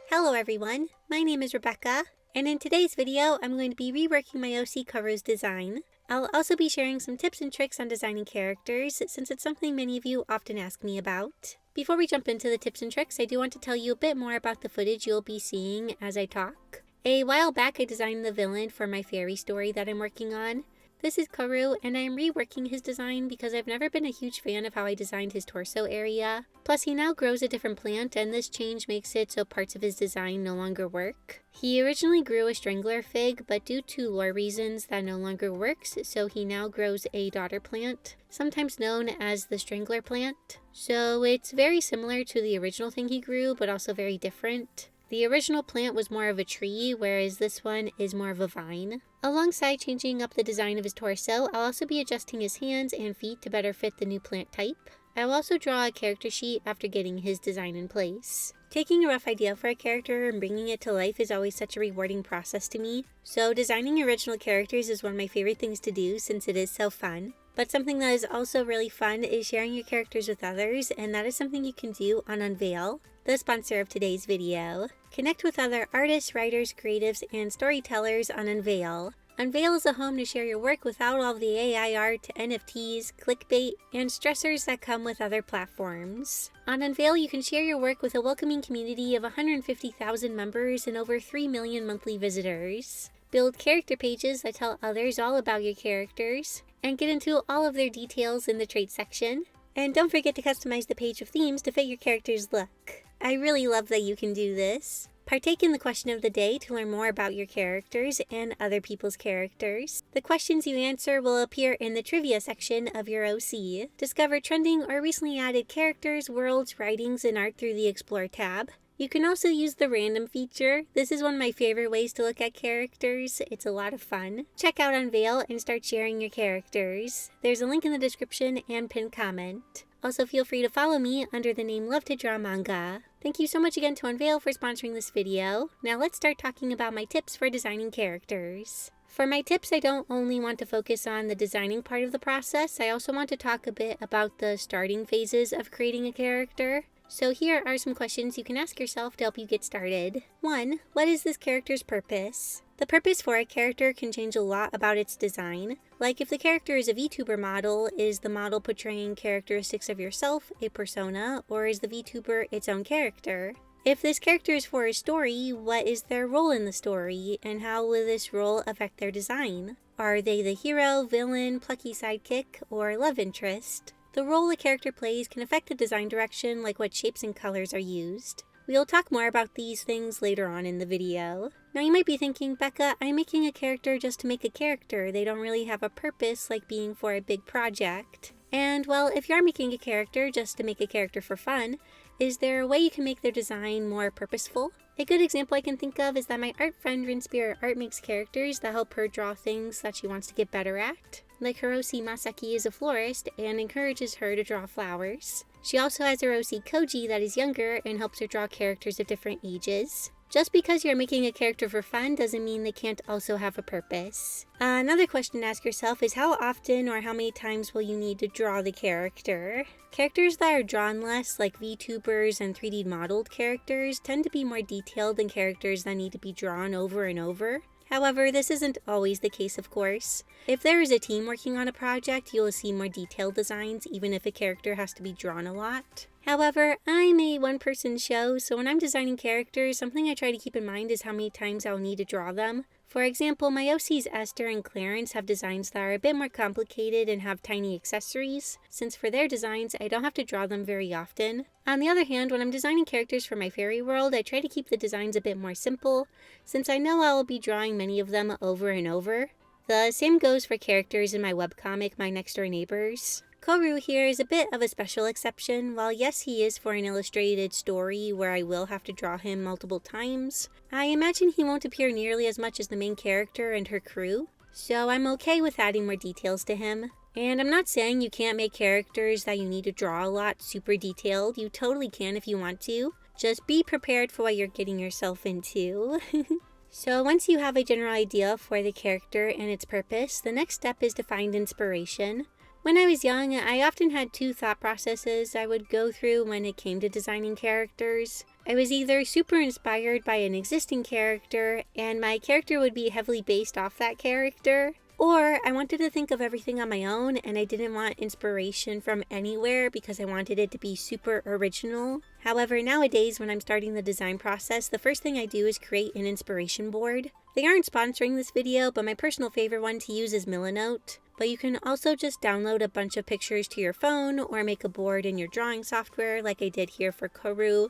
Hello everyone, my name is Rebecca, and in today's video I'm going to be reworking my OC Karu's design. I'll also be sharing some tips and tricks on designing characters, since it's something many of you often ask me about. Before we jump into the tips and tricks, I do want to tell you a bit more about the footage you'll be seeing as I talk. A while back I designed the villain for my fairy story that I'm working on. This is Karu, and I am reworking his design because I've never been a huge fan of how I designed his torso area. Plus, he now grows a different plant, and this change makes it so parts of his design no longer work. He originally grew a strangler fig, but due to lore reasons that no longer works, so he now grows a daughter plant, sometimes known as the strangler plant. So it's very similar to the original thing he grew, but also very different. The original plant was more of a tree, whereas this one is more of a vine. Alongside changing up the design of his torso, I'll also be adjusting his hands and feet to better fit the new plant type. I will also draw a character sheet after getting his design in place. Taking a rough idea for a character and bringing it to life is always such a rewarding process to me, so designing original characters is one of my favorite things to do since it is so fun. But something that is also really fun is sharing your characters with others, and that is something you can do on Unveil, the sponsor of today's video. Connect with other artists, writers, creatives, and storytellers on Unveil. Unveil is a home to share your work without all the AI art, NFTs, clickbait, and stressors that come with other platforms. On Unveil, you can share your work with a welcoming community of 150,000 members and over 3 million monthly visitors. Build character pages that tell others all about your characters, and get into all of their details in the trait section. And don't forget to customize the page with themes to fit your character's look. I really love that you can do this. Partake in the question of the day to learn more about your characters and other people's characters. The questions you answer will appear in the trivia section of your OC. Discover trending or recently added characters, worlds, writings, and art through the Explore tab. You can also use the random feature. This is one of my favorite ways to look at characters. It's a lot of fun. Check out Unveil and start sharing your characters. There's a link in the description and pinned comment. Also, feel free to follow me under the name Love to Draw Manga. Thank you so much again to Unveil for sponsoring this video. Now let's start talking about my tips for designing characters. For my tips, I don't only want to focus on the designing part of the process, I also want to talk a bit about the starting phases of creating a character. So here are some questions you can ask yourself to help you get started. 1. What is this character's purpose? The purpose for a character can change a lot about its design. Like if the character is a VTuber model, is the model portraying characteristics of yourself, a persona, or is the VTuber its own character? If this character is for a story, what is their role in the story, and how will this role affect their design? Are they the hero, villain, plucky sidekick, or love interest? The role a character plays can affect the design direction, like what shapes and colors are used. We'll talk more about these things later on in the video. Now you might be thinking, Becca, I'm making a character just to make a character. They don't really have a purpose like being for a big project. And well, if you are making a character just to make a character for fun, is there a way you can make their design more purposeful? A good example I can think of is that my art friend Rin Spirit Art makes characters that help her draw things that she wants to get better at. Like her OC Masaki is a florist and encourages her to draw flowers. She also has her OC Koji that is younger and helps her draw characters of different ages. Just because you're making a character for fun doesn't mean they can't also have a purpose. Another question to ask yourself is how often or how many times will you need to draw the character? Characters that are drawn less, like VTubers and 3D modeled characters, tend to be more detailed than characters that need to be drawn over and over. However, this isn't always the case, of course. If there is a team working on a project, you will see more detailed designs, even if a character has to be drawn a lot. However, I'm a one-person show, so when I'm designing characters, something I try to keep in mind is how many times I'll need to draw them. For example, my OCs Esther and Clarence have designs that are a bit more complicated and have tiny accessories, since for their designs, I don't have to draw them very often. On the other hand, when I'm designing characters for my fairy world, I try to keep the designs a bit more simple, since I know I will be drawing many of them over and over. The same goes for characters in my webcomic, My Next Door Neighbors. Karu here is a bit of a special exception. While yes, he is for an illustrated story where I will have to draw him multiple times, I imagine he won't appear nearly as much as the main character and her crew, so I'm okay with adding more details to him. And I'm not saying you can't make characters that you need to draw a lot super detailed. You totally can if you want to. Just be prepared for what you're getting yourself into. So once you have a general idea for the character and its purpose, the next step is to find inspiration. When I was young, I often had two thought processes I would go through when it came to designing characters. I was either super inspired by an existing character, and my character would be heavily based off that character, or I wanted to think of everything on my own and I didn't want inspiration from anywhere because I wanted it to be super original. However, nowadays when I'm starting the design process, the first thing I do is create an inspiration board. They aren't sponsoring this video, but my personal favorite one to use is Millinote. But you can also just download a bunch of pictures to your phone or make a board in your drawing software like I did here for Koru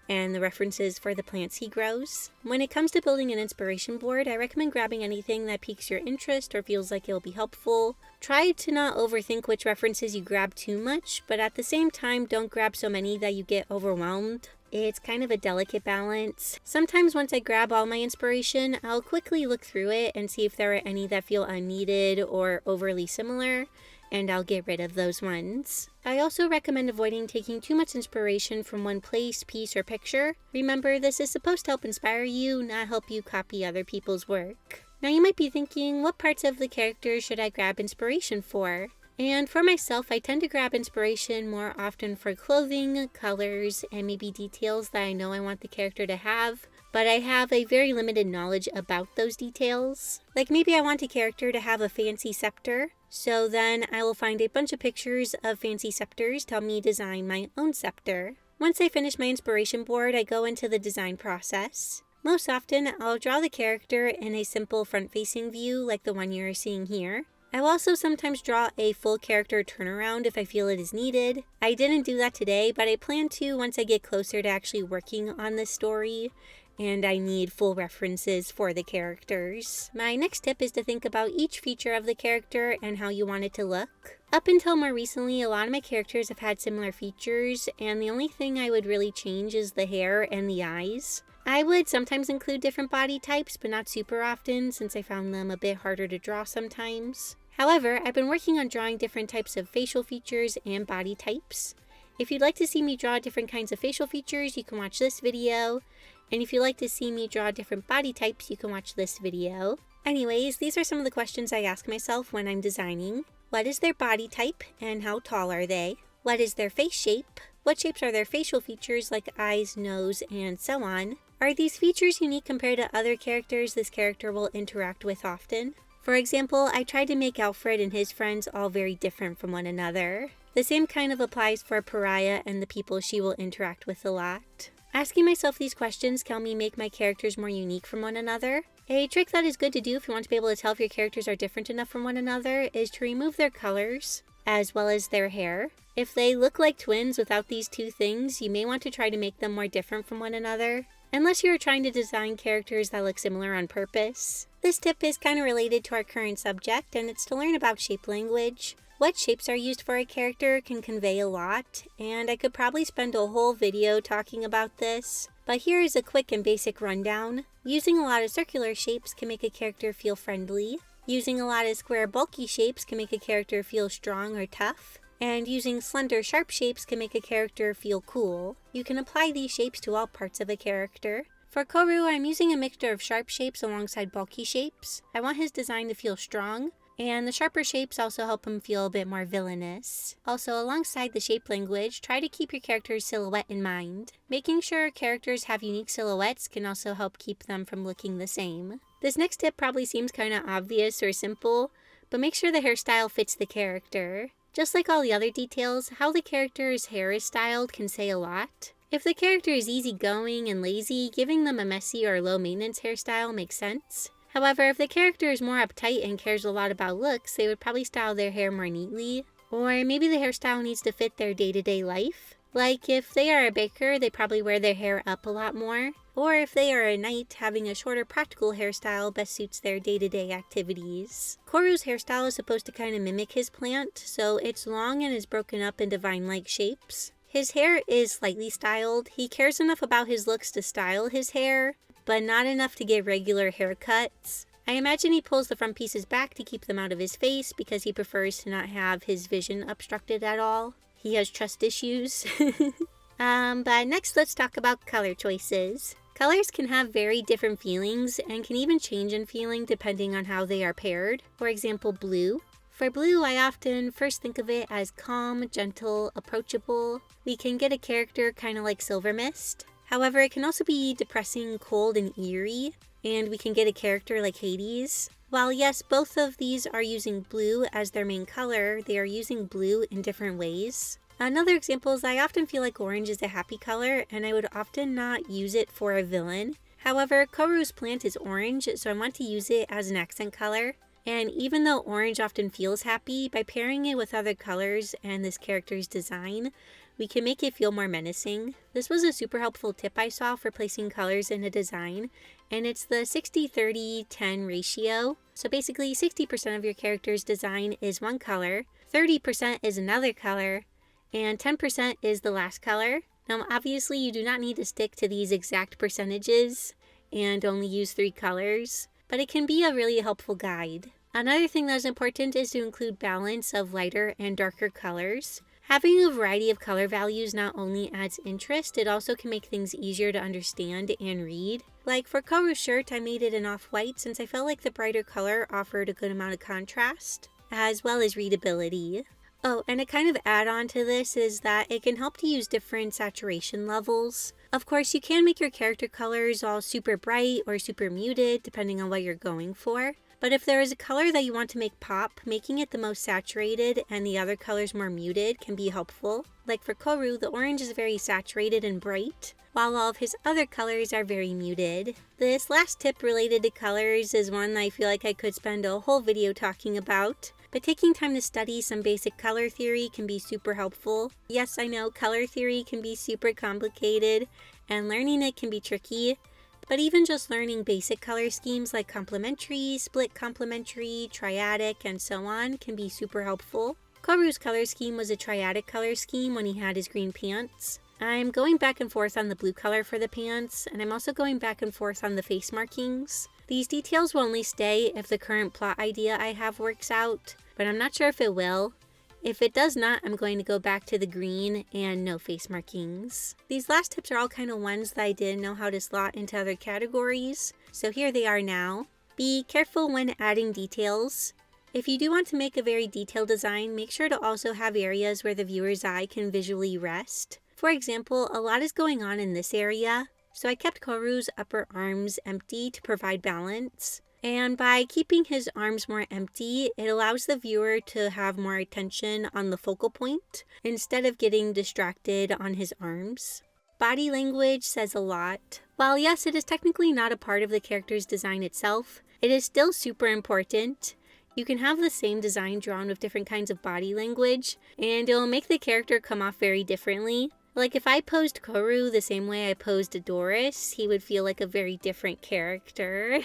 and the references for the plants he grows. When it comes to building an inspiration board, I recommend grabbing anything that piques your interest or feels like it'll be helpful. Try to not overthink which references you grab too much, but at the same time, don't grab so many that you get overwhelmed. It's kind of a delicate balance. Sometimes once I grab all my inspiration, I'll quickly look through it and see if there are any that feel unneeded or overly similar, and I'll get rid of those ones. I also recommend avoiding taking too much inspiration from one place, piece, or picture. Remember, this is supposed to help inspire you, not help you copy other people's work. Now you might be thinking, what parts of the character should I grab inspiration for? And for myself, I tend to grab inspiration more often for clothing, colors, and maybe details that I know I want the character to have, but I have a very limited knowledge about those details. Like maybe I want a character to have a fancy scepter, so then I will find a bunch of pictures of fancy scepters to help me design my own scepter. Once I finish my inspiration board, I go into the design process. Most often, I'll draw the character in a simple front-facing view like the one you're seeing here. I will also sometimes draw a full character turnaround if I feel it is needed. I didn't do that today, but I plan to once I get closer to actually working on this story and I need full references for the characters. My next tip is to think about each feature of the character and how you want it to look. Up until more recently, a lot of my characters have had similar features, and the only thing I would really change is the hair and the eyes. I would sometimes include different body types, but not super often since I found them a bit harder to draw sometimes. However, I've been working on drawing different types of facial features and body types. If you'd like to see me draw different kinds of facial features, you can watch this video. And if you'd like to see me draw different body types, you can watch this video. Anyways, these are some of the questions I ask myself when I'm designing. What is their body type and how tall are they? What is their face shape? What shapes are their facial features like eyes, nose, and so on? Are these features unique compared to other characters this character will interact with often? For example, I tried to make Alfred and his friends all very different from one another. The same kind of applies for Pariah and the people she will interact with a lot. Asking myself these questions can help me make my characters more unique from one another. A trick that is good to do if you want to be able to tell if your characters are different enough from one another is to remove their colors, as well as their hair. If they look like twins without these two things, you may want to try to make them more different from one another, unless you are trying to design characters that look similar on purpose. This tip is kind of related to our current subject, and it's to learn about shape language. What shapes are used for a character can convey a lot, and I could probably spend a whole video talking about this, but here is a quick and basic rundown. Using a lot of circular shapes can make a character feel friendly. Using a lot of square bulky shapes can make a character feel strong or tough. And using slender sharp shapes can make a character feel cool. You can apply these shapes to all parts of a character. For Koru, I'm using a mixture of sharp shapes alongside bulky shapes. I want his design to feel strong, and the sharper shapes also help him feel a bit more villainous. Also, alongside the shape language, try to keep your character's silhouette in mind. Making sure characters have unique silhouettes can also help keep them from looking the same. This next tip probably seems kind of obvious or simple, but make sure the hairstyle fits the character. Just like all the other details, how the character's hair is styled can say a lot. If the character is easygoing and lazy, giving them a messy or low-maintenance hairstyle makes sense. However, if the character is more uptight and cares a lot about looks, they would probably style their hair more neatly. Or maybe the hairstyle needs to fit their day-to-day life. Like if they are a baker, they probably wear their hair up a lot more. Or if they are a knight, having a shorter practical hairstyle best suits their day-to-day activities. Koru's hairstyle is supposed to kind of mimic his plant, so it's long and is broken up into vine-like shapes. His hair is slightly styled. He cares enough about his looks to style his hair, but not enough to get regular haircuts. I imagine he pulls the front pieces back to keep them out of his face because he prefers to not have his vision obstructed at all. He has trust issues. But next let's talk about color choices. Colors can have very different feelings and can even change in feeling depending on how they are paired. For example, blue For blue, I often first think of it as calm, gentle, approachable. We can get a character kind of like Silver Mist. However, it can also be depressing, cold, and eerie, and we can get a character like Hades. While yes, both of these are using blue as their main color, they are using blue in different ways. Another example is I often feel like orange is a happy color, and I would often not use it for a villain. However, Koru's plant is orange, so I want to use it as an accent color. And even though orange often feels happy, by pairing it with other colors and this character's design, we can make it feel more menacing. This was a super helpful tip I saw for placing colors in a design, and it's the 60-30-10 ratio. So basically 60% of your character's design is one color, 30% is another color, and 10% is the last color. Now obviously you do not need to stick to these exact percentages and only use 3 colors, but it can be a really helpful guide. Another thing that is important is to include balance of lighter and darker colors. Having a variety of color values not only adds interest, it also can make things easier to understand and read. Like for Koru's shirt, I made it an off-white since I felt like the brighter color offered a good amount of contrast, as well as readability. Oh, and a kind of add-on to this is that it can help to use different saturation levels. Of course, you can make your character colors all super bright or super muted, depending on what you're going for. But if there is a color that you want to make pop, making it the most saturated and the other colors more muted can be helpful. Like for Koru, the orange is very saturated and bright, while all of his other colors are very muted. This last tip related to colors is one I feel like I could spend a whole video talking about. But taking time to study some basic color theory can be super helpful. Yes, I know color theory can be super complicated, and learning it can be tricky. But even just learning basic color schemes like complementary, split complementary, triadic, and so on can be super helpful. Koru's color scheme was a triadic color scheme when he had his green pants. I'm going back and forth on the blue color for the pants, and I'm also going back and forth on the face markings. These details will only stay if the current plot idea I have works out, but I'm not sure if it will. If it does not, I'm going to go back to the green and no face markings. These last tips are all kind of ones that I didn't know how to slot into other categories, so here they are now. Be careful when adding details. If you do want to make a very detailed design, make sure to also have areas where the viewer's eye can visually rest. For example, a lot is going on in this area, so I kept Koru's upper arms empty to provide balance. And by keeping his arms more empty, it allows the viewer to have more attention on the focal point instead of getting distracted on his arms. Body language says a lot. While yes, it is technically not a part of the character's design itself, it is still super important. You can have the same design drawn with different kinds of body language, and it will make the character come off very differently. Like if I posed Koru the same way I posed Doris, he would feel like a very different character.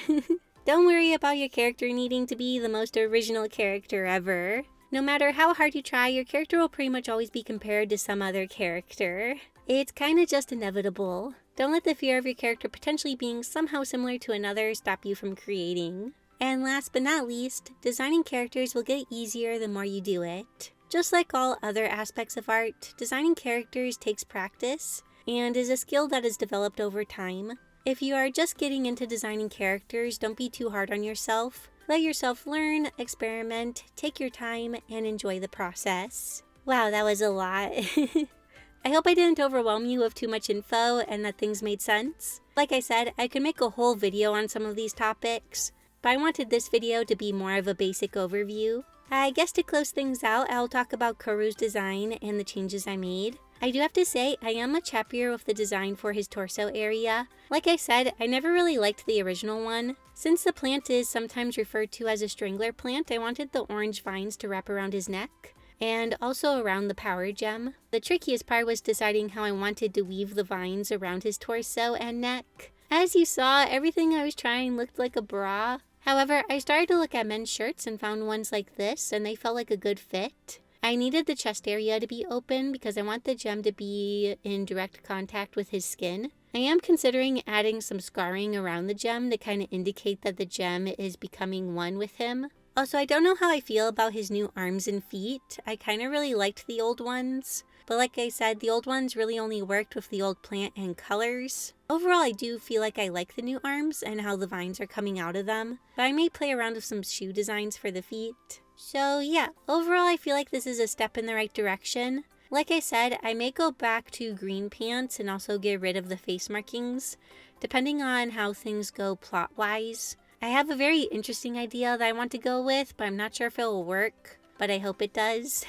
Don't worry about your character needing to be the most original character ever. No matter how hard you try, your character will pretty much always be compared to some other character. It's kinda just inevitable. Don't let the fear of your character potentially being somehow similar to another stop you from creating. And last but not least, designing characters will get easier the more you do it. Just like all other aspects of art, designing characters takes practice and is a skill that is developed over time. If you are just getting into designing characters, don't be too hard on yourself. Let yourself learn, experiment, take your time, and enjoy the process. Wow, that was a lot. I hope I didn't overwhelm you with too much info and that things made sense. Like I said, I could make a whole video on some of these topics, but I wanted this video to be more of a basic overview. I guess to close things out, I'll talk about Koru's design and the changes I made. I do have to say, I am much happier with the design for his torso area. Like I said, I never really liked the original one. Since the plant is sometimes referred to as a strangler plant, I wanted the orange vines to wrap around his neck, and also around the power gem. The trickiest part was deciding how I wanted to weave the vines around his torso and neck. As you saw, everything I was trying looked like a bra. However, I started to look at men's shirts and found ones like this, and they felt like a good fit. I needed the chest area to be open because I want the gem to be in direct contact with his skin. I am considering adding some scarring around the gem to kind of indicate that the gem is becoming one with him. Also, I don't know how I feel about his new arms and feet. I kind of really liked the old ones, but like I said, the old ones really only worked with the old plant and colors. Overall, I do feel like I like the new arms and how the vines are coming out of them, but I may play around with some shoe designs for the feet. So yeah, overall I feel like this is a step in the right direction. Like I said, I may go back to green pants and also get rid of the face markings, depending on how things go plot-wise. I have a very interesting idea that I want to go with, but I'm not sure if it will work, but I hope it does.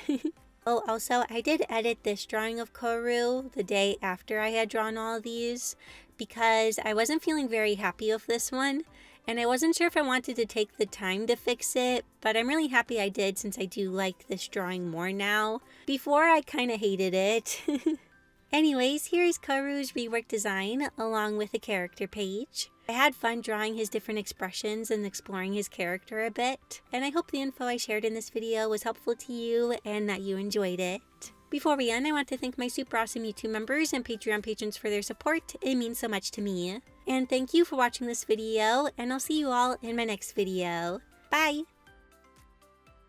Oh, also, I did edit this drawing of Kaoru the day after I had drawn all of these because I wasn't feeling very happy with this one, and I wasn't sure if I wanted to take the time to fix it, but I'm really happy I did since I do like this drawing more now. Before, I kind of hated it. Anyways, here is Kaoru's reworked design along with a character page. I had fun drawing his different expressions and exploring his character a bit, and I hope the info I shared in this video was helpful to you and that you enjoyed it. Before we end, I want to thank my super awesome YouTube members and Patreon patrons for their support. It means so much to me. And thank you for watching this video, and I'll see you all in my next video. Bye!